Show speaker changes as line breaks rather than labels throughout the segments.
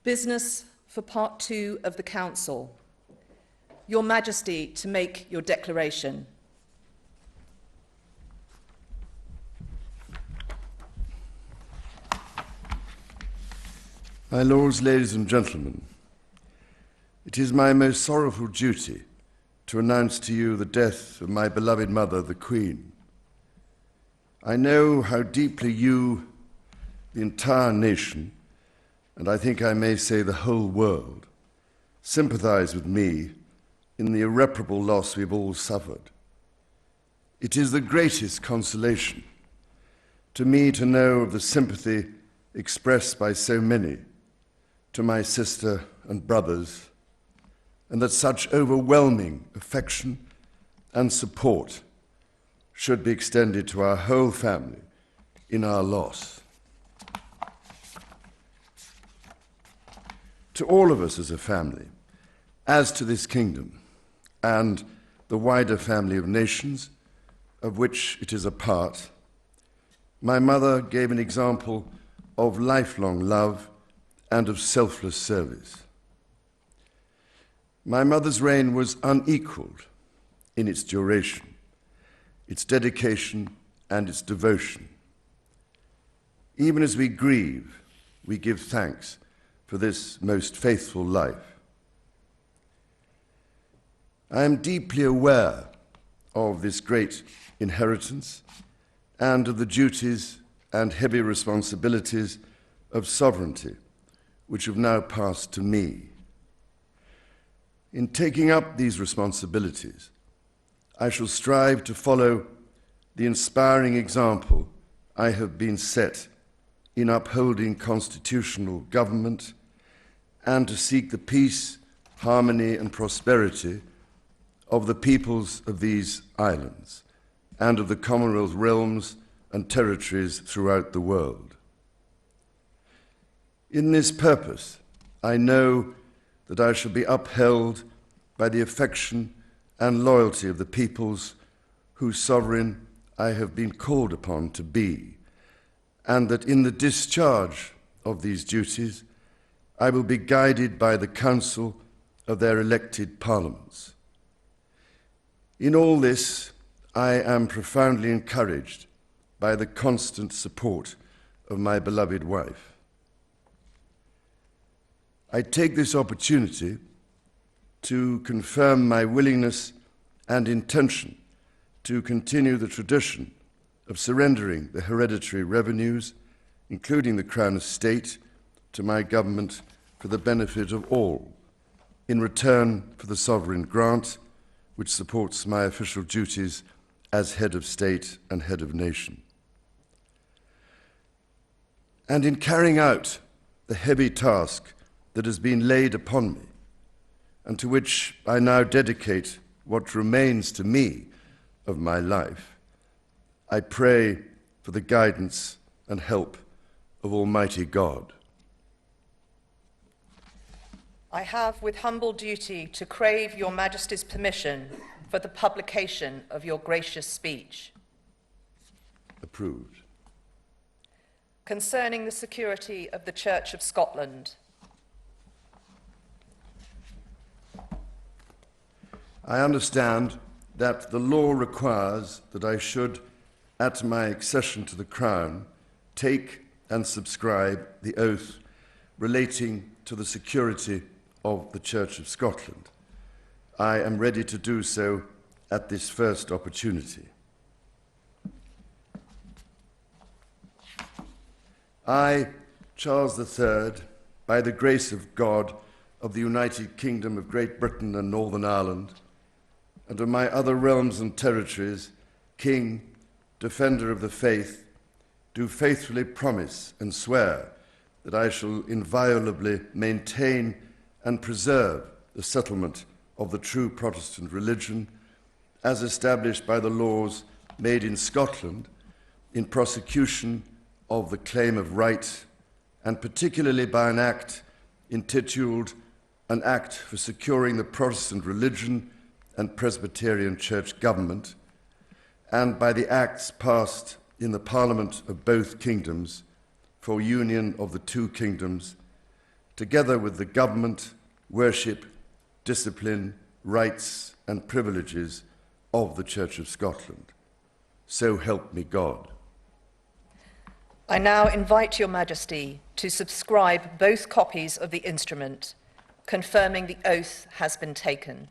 Business for Part 2 of the Council. Your Majesty, to make your declaration.
My lords, ladies and gentlemen, it is my most sorrowful duty to announce to you the death of my beloved mother, the Queen. I know how deeply you, the entire nation, and I think I may say the whole world, sympathize with me in the irreparable loss we've all suffered. It is the greatest consolation to me to know of the sympathy expressed by so many to my sister and brothers, and that such overwhelming affection and support should be extended to our whole family in our loss. To all of us as a family, as to this kingdom and the wider family of nations of which it is a part, my mother gave an example of lifelong love and of selfless service. My mother's reign was unequaled in its duration, its dedication, and its devotion. Even as we grieve, we give thanks for this most faithful life. I am deeply aware of this great inheritance and of the duties and heavy responsibilities of sovereignty which have now passed to me. In taking up these responsibilities, I shall strive to follow the inspiring example I have been set in upholding constitutional government and to seek the peace, harmony, and prosperity of the peoples of these islands and of the Commonwealth realms and territories throughout the world. In this purpose, I know that I shall be upheld by the affection and loyalty of the peoples whose sovereign I have been called upon to be, and that in the discharge of these duties, I will be guided by the counsel of their elected parliaments. In all this, I am profoundly encouraged by the constant support of my beloved wife. I take this opportunity to confirm my willingness and intention to continue the tradition of surrendering the hereditary revenues, including the Crown Estate, to my government for the benefit of all, in return for the sovereign grant which supports my official duties as head of state and head of nation. And in carrying out the heavy task that has been laid upon me, and to which I now dedicate what remains to me of my life, I pray for the guidance and help of Almighty God.
I have with humble duty to crave your Majesty's permission for the publication of your gracious speech.
Approved.
Concerning the security of the Church of Scotland.
I understand that the law requires that I should, at my accession to the Crown, take and subscribe the oath relating to the security of the Church of Scotland. I am ready to do so at this first opportunity. I, Charles III, by the grace of God of the United Kingdom of Great Britain and Northern Ireland, and of my other realms and territories, King, Defender of the Faith, do faithfully promise and swear that I shall inviolably maintain and preserve the settlement of the true Protestant religion as established by the laws made in Scotland in prosecution of the claim of right, and particularly by an act intituled An Act for Securing the Protestant Religion and Presbyterian Church Government, and by the acts passed in the Parliament of both kingdoms for union of the two kingdoms together with the government, worship, discipline, rights and privileges of the Church of Scotland. So help me God.
I now invite Your Majesty to subscribe both copies of the instrument, confirming the oath has been taken.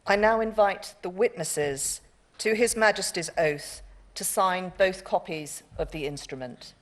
I now invite the witnesses to His Majesty's oath to sign both copies of the instrument.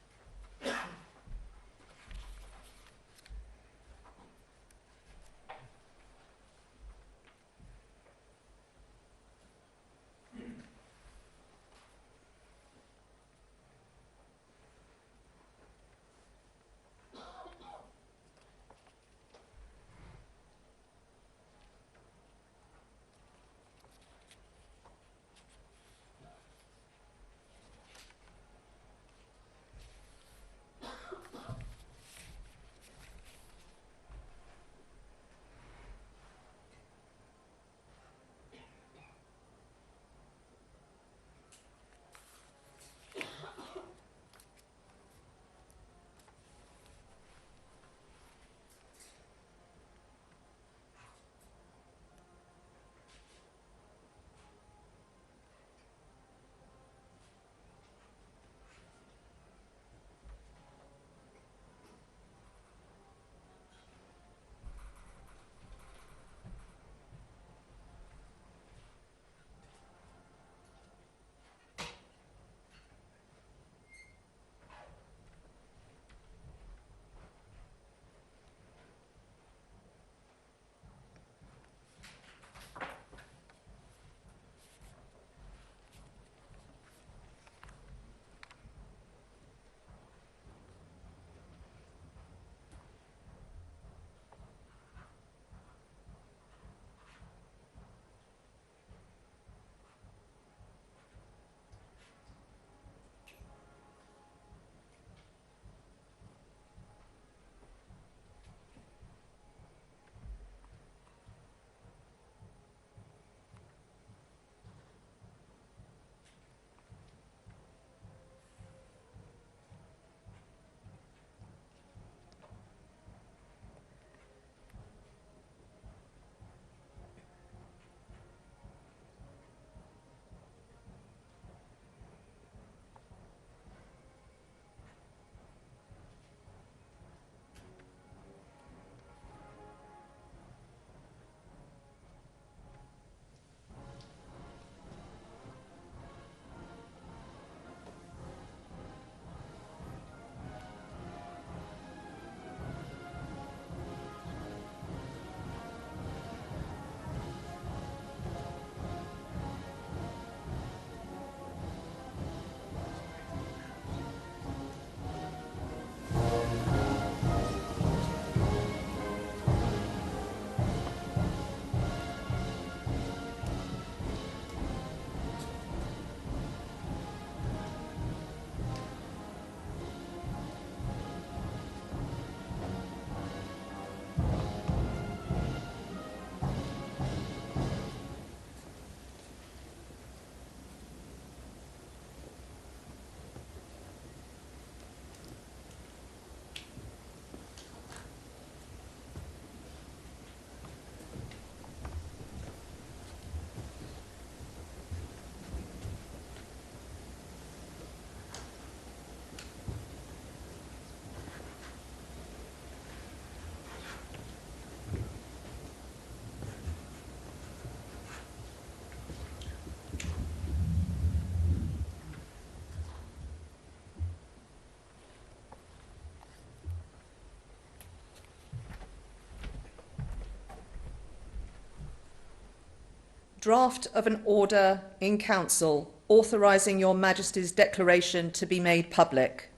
Draft of an order in Council authorising Your Majesty's declaration to be made public.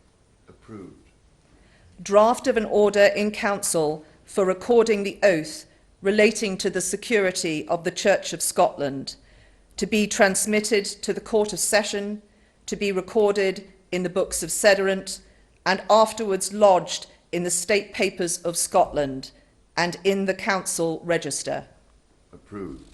Approved.
Draft of an order in Council for recording the oath relating to the security of the Church of Scotland, to be transmitted to the Court of Session, to be recorded in the books of Sederant, and afterwards lodged in the State Papers of Scotland and in the Council Register.
Approved.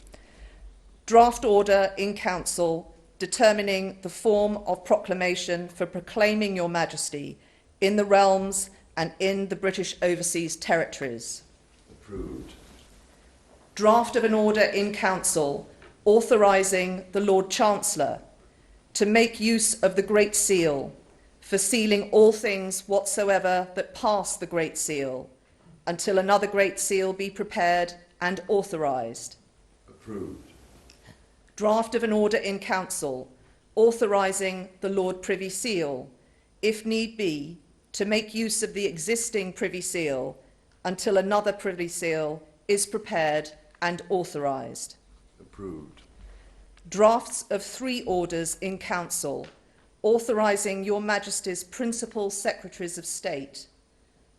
Draft order in Council determining the form of proclamation for proclaiming Your Majesty in the realms and in the British Overseas Territories.
Approved.
Draft of an order in Council authorising the Lord Chancellor to make use of the Great Seal for sealing all things whatsoever that pass the Great Seal until another Great Seal be prepared and authorised.
Approved.
Draft of an order in Council authorising the Lord Privy Seal, if need be, to make use of the existing Privy Seal until another Privy Seal is prepared and authorised.
Approved.
Drafts of 3 orders in Council authorising Your Majesty's principal Secretaries of State,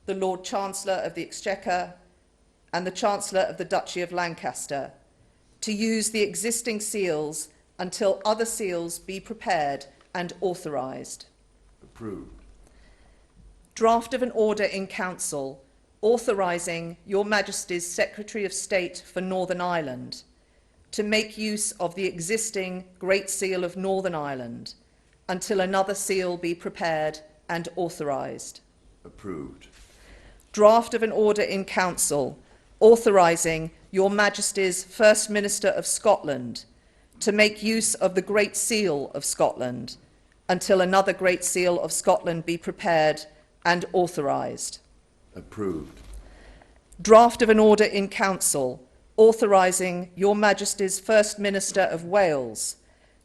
the Lord Chancellor of the Exchequer and the Chancellor of the Duchy of Lancaster, to use the existing seals until other seals be prepared and authorised.
Approved.
Draft of an order in Council authorising Your Majesty's Secretary of State for Northern Ireland to make use of the existing Great Seal of Northern Ireland until another seal be prepared and authorised.
Approved.
Draft of an order in Council authorising Your Majesty's First Minister of Scotland to make use of the Great Seal of Scotland until another Great Seal of Scotland be prepared and authorised.
Approved.
Draft of an order in Council authorising Your Majesty's First Minister of Wales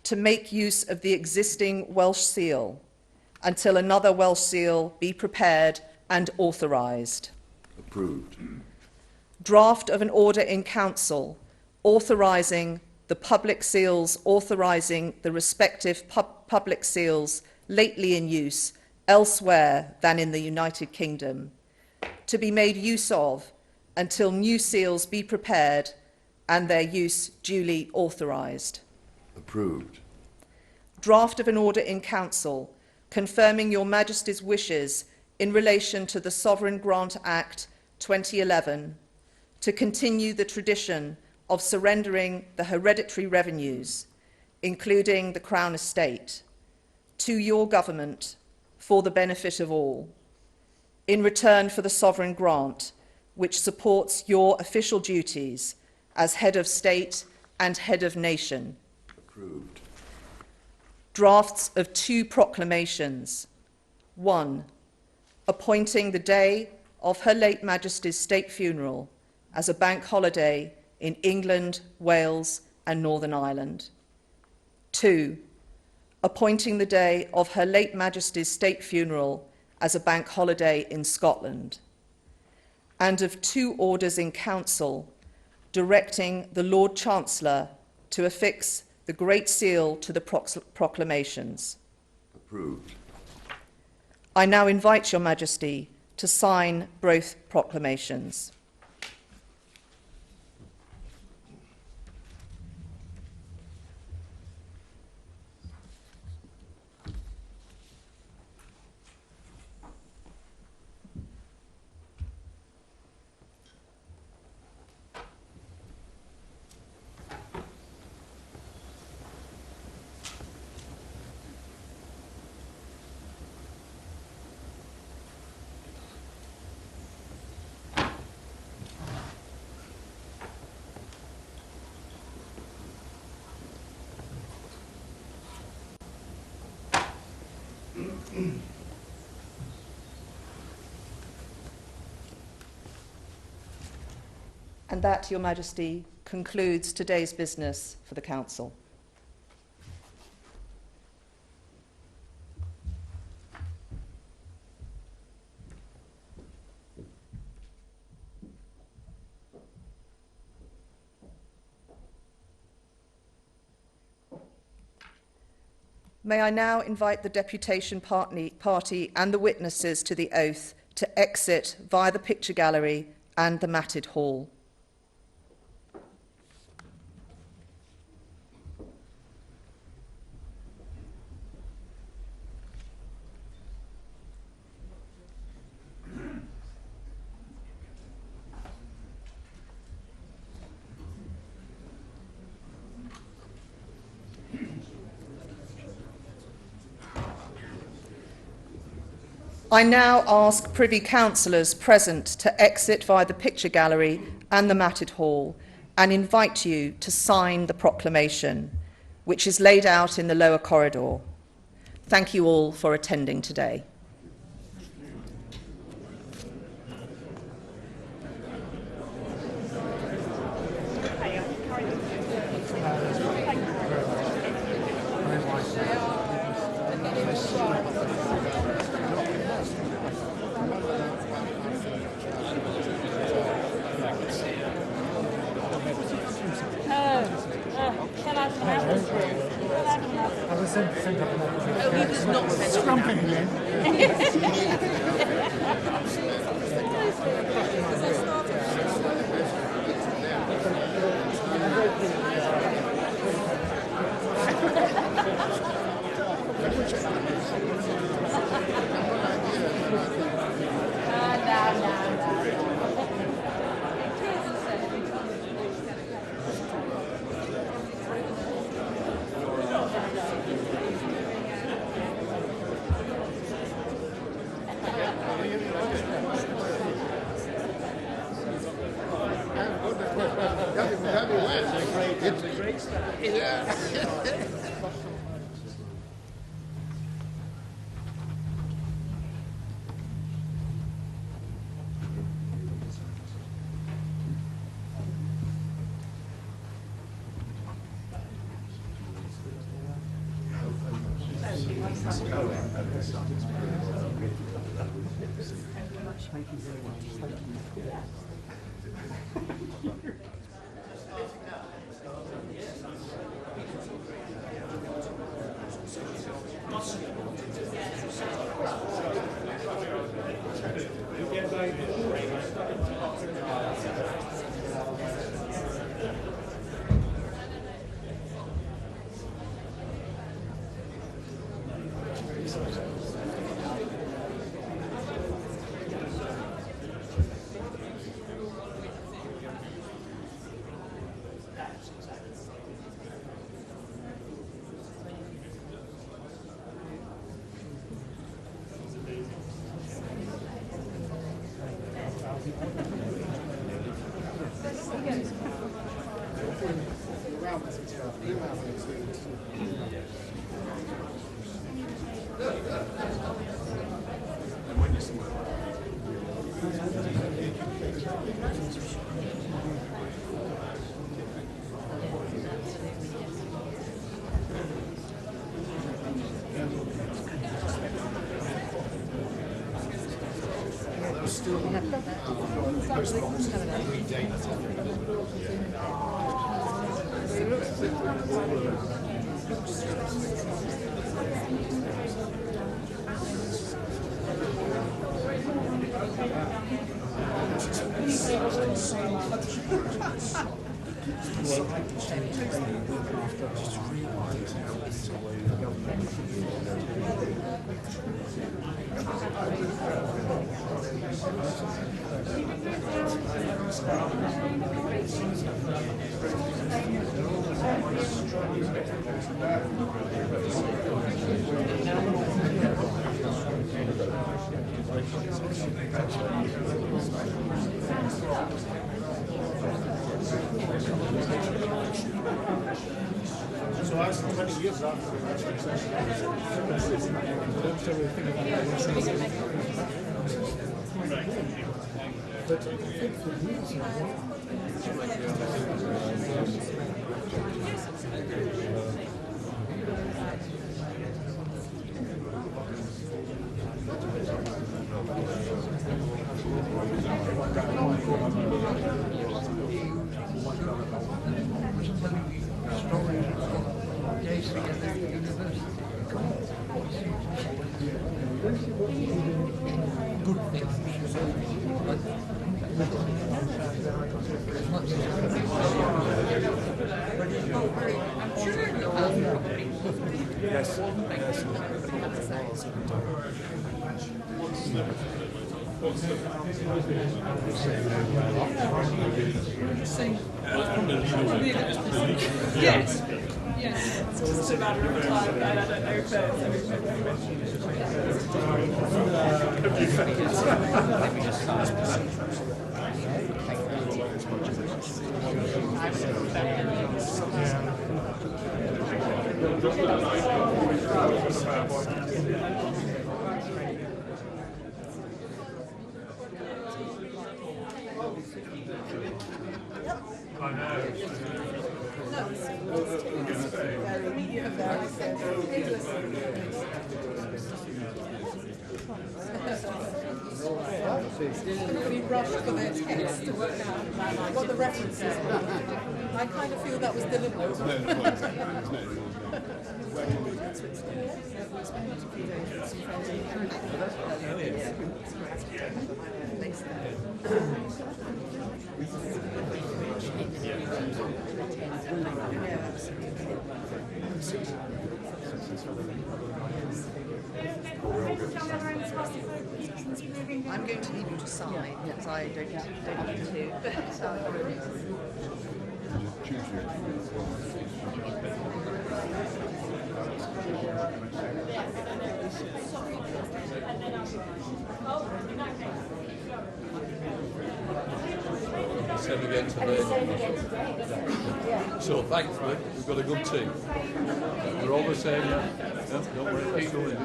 to make use of the existing Welsh Seal until another Welsh Seal be prepared and authorised.
Approved.
Draft of an order in Council authorising the public seals authorising the respective public seals lately in use elsewhere than in the United Kingdom to be made use of until new seals be prepared and their use duly authorised.
Approved.
Draft of an order in Council confirming Your Majesty's wishes in relation to the Sovereign Grant Act 2011 to continue the tradition of surrendering the hereditary revenues, including the Crown Estate, to your government for the benefit of all, in return for the sovereign grant, which supports your official duties as head of state and head of nation.
Approved.
Drafts of 2 proclamations. 1. Appointing the day of Her late Majesty's state funeral as a bank holiday in England, Wales and Northern Ireland. 2. Appointing the day of Her late Majesty's state funeral as a bank holiday in Scotland. And of 2 orders in Council directing the Lord Chancellor to affix the Great Seal to the proclamations.
Approved.
I now invite Your Majesty to sign both proclamations. And that, Your Majesty, concludes today's business for the Council. May I now invite the deputation party and the witnesses to the oath to exit via the picture gallery and the matted hall. I now ask Privy Councillors present to exit via the picture gallery and the matted hall and invite you to sign the proclamation, which is laid out in the lower corridor. Thank you all for attending today.
So I 20 years after Yes. Yes. It's just a matter of time, and I don't know if
Really rushed for their text to work out what the references were. I kind of feel that was deliberate.
I'm going to leave you to sign because I don't need to.
Send again today. So thankfully, we've got a good team. We're all the same. Yeah, don't worry. Keep going.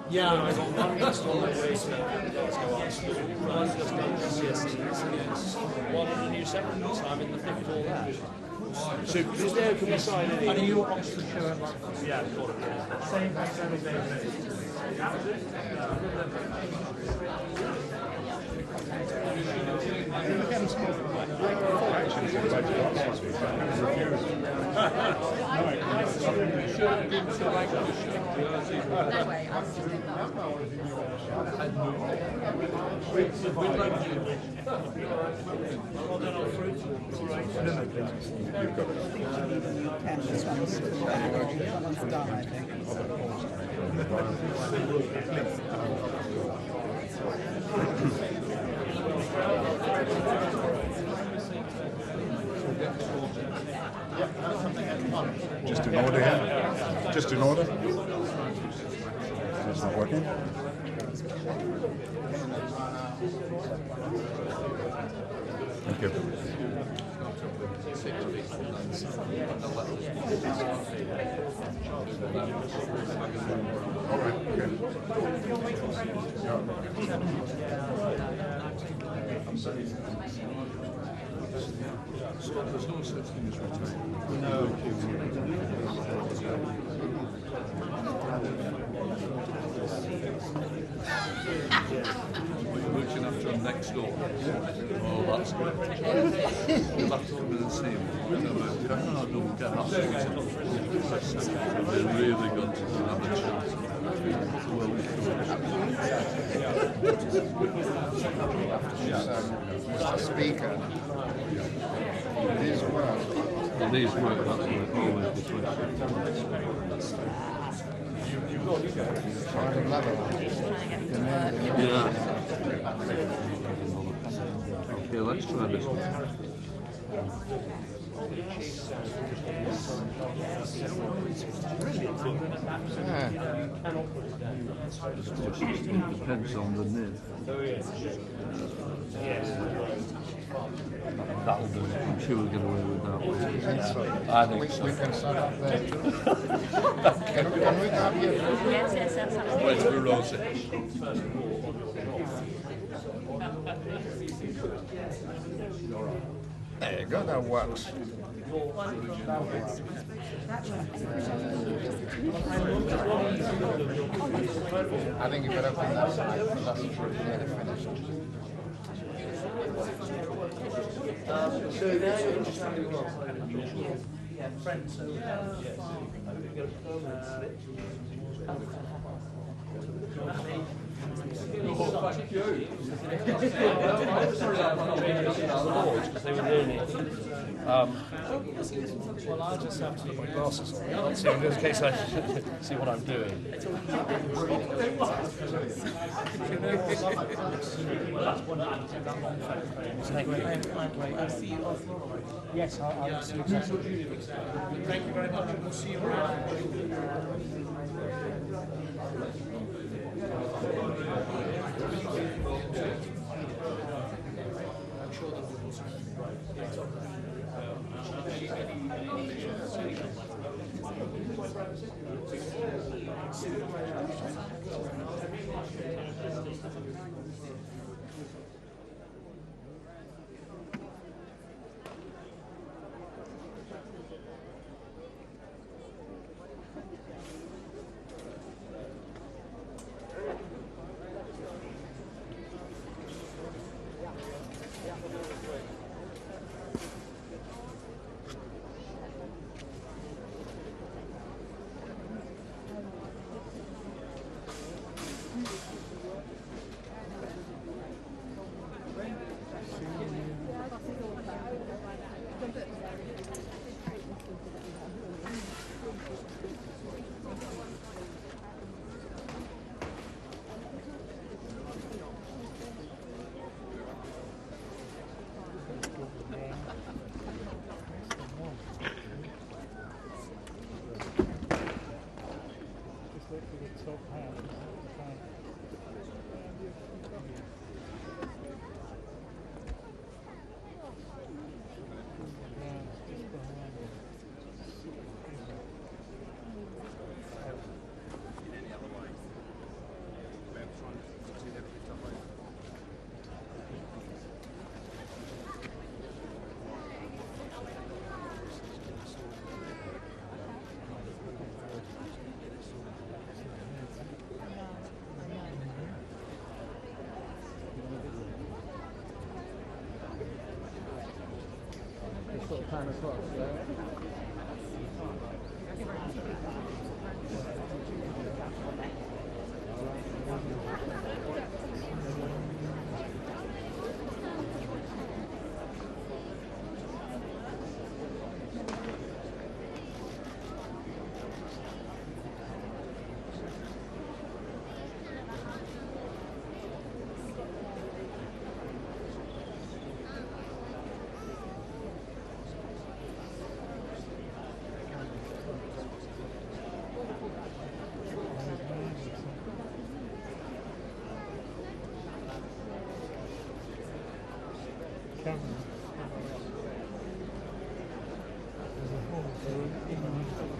Yeah, I got one just on the way to one just on one on the new second, so I'm in the thick of all that. So just there, can we sign any? Are you Oxfordshire? Yeah, sort of. Same
Just in order here? Just in order? It's not working? Thank you. All right, okay.
There's no such thing as retirement. No. We're looking after them next door. Oh, that's good. You'll have to come in and see him. No, don't get that sorted. They're really going to have a chat.
Mr. Speaker, these work.
And these work, that's what always the question. Yeah. Okay, let's try this one. It depends on the nib. That'll do it. I'm sure we'll get away with that one. I think so.
We can start up there. Can we have you?
Yes, that's
Wait for Rosie.
There you go, that works. I think you better open that side because that's nearly finished.
So now you're understanding what? Yeah, friends. Because they were nearly. Well, I'll just have to put my glasses on. I'll see in case I see what I'm doing. Thank you.
I'll see you off.
Yes, I'll see you exactly.
Thank you very much, and we'll see you around.
There's a hole, so